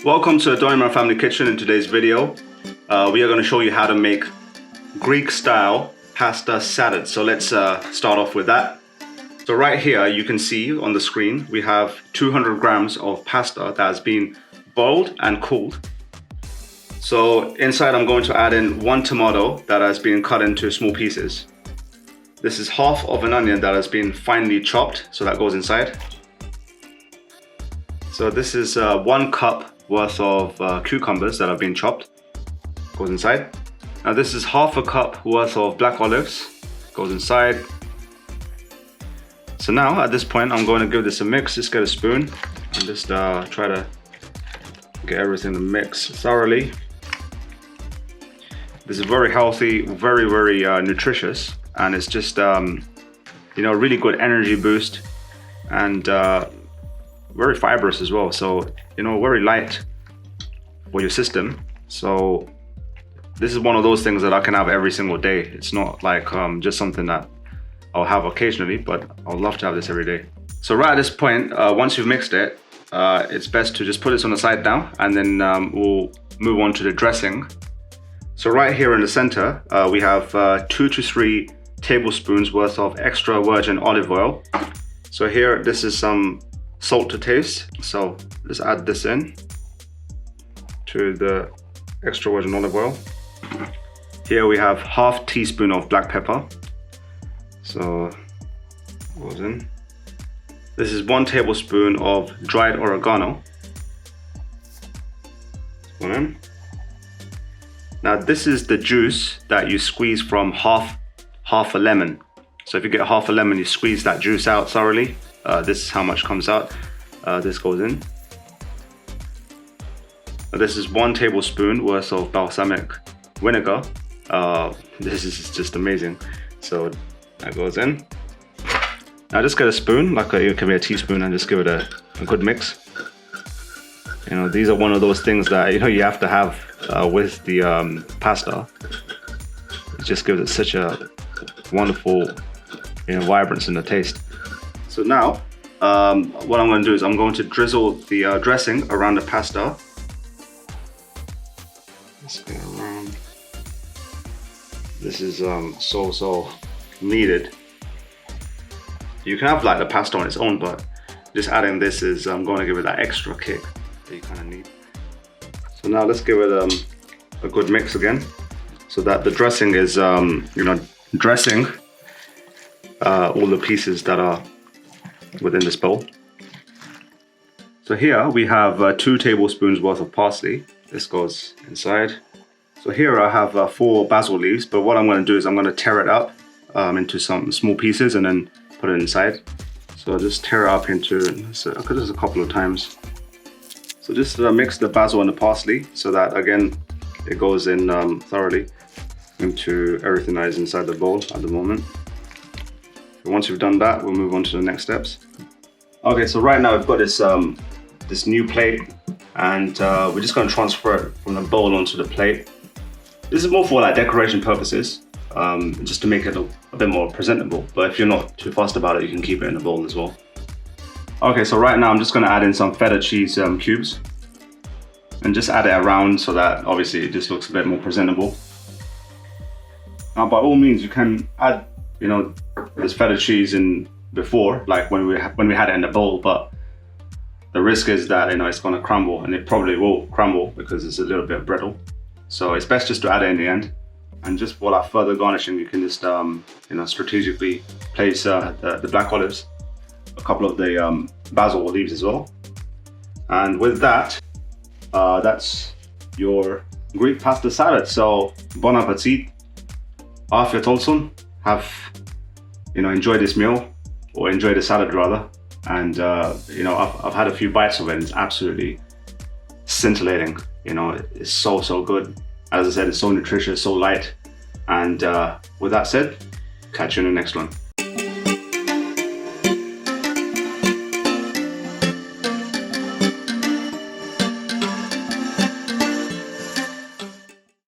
Welcome to the Imran.Family kitchen. In today's video, we are going to show you how to make Greek style pasta salad. So let's start off with that. So right here you can see on the screen we have 200 grams of pasta that has been boiled and cooled. So inside I'm going to add in 1 tomato that has been cut into small pieces. This is half of an onion that has been finely chopped, so that goes inside. So this is 1 cup worth of cucumbers that have been chopped, goes inside. Now this is half a cup worth of black olives, goes inside. So now at this point I'm going to give this a mix. Just get a spoon and just try to get everything to mix thoroughly. This is very healthy, very nutritious, and it's just really good energy boost and very fibrous as well, so very light for your system. So this is one of those things that I can have every single day. It's not like just something that I'll have occasionally, but I would love to have this every day. So right at this point, once you've mixed it, it's best to just put this on the side now, and then we'll move on to the dressing. So right here in the center, we have 2 to 3 tablespoons worth of extra virgin olive oil. So here, this is some salt to taste, so let's add this in to the extra virgin olive oil. Here we have half teaspoon of black pepper, so goes in. This is 1 tablespoon of dried oregano. Go in. Now this is the juice that you squeeze from half a lemon. So if you get half a lemon, you squeeze that juice out thoroughly. This is how much comes out. This goes in. This is 1 tablespoon worth of balsamic vinegar. This is just amazing. So that goes in. Now just get a spoon, it can be a teaspoon, and just give it a good mix. These are one of those things that you have to have with the pasta. It just gives it such a wonderful vibrance in the taste. So now, what I'm going to do is I'm going to drizzle the dressing around the pasta. Let's get around. This is so needed. You can have like the pasta on its own, but just adding this is going to give it that extra kick that you kind of need. So now let's give it a good mix again, so that the dressing is dressing all the pieces that are within this bowl. So here we have 2 tablespoons worth of parsley. This goes inside. So here I have 4 basil leaves, but what I'm going to do is I'm going to tear it up into some small pieces and then put it inside. So I'll just tear it up into, I'll cut this a couple of times. So just mix the basil and the parsley so that again it goes in thoroughly into everything that is inside the bowl at the moment. Once you've done that, we'll move on to the next steps. Okay, so right now we've got this this new plate, and we're just going to transfer it from the bowl onto the plate. This is more for like decoration purposes, just to make it a bit more presentable. But if you're not too fussed about it, you can keep it in the bowl as well. Okay, so right now I'm just going to add in some feta cheese cubes, and just add it around so that obviously it just looks a bit more presentable. Now, by all means, you can add this feta cheese in before, like when we had it in the bowl, but the risk is that it's going to crumble, and it probably will crumble because it's a little bit brittle. So it's best just to add it in the end. And just for that further garnishing, you can just strategically place the black olives, a couple of the basil leaves as well. And with that, that's your Greek pasta salad. So bon appetit, afiyet olsun. Have enjoy this meal, or enjoy the salad rather. And I've had a few bites of it, and it's absolutely scintillating. It's so good. As I said, it's so nutritious, so light. And with that said, catch you in the next one.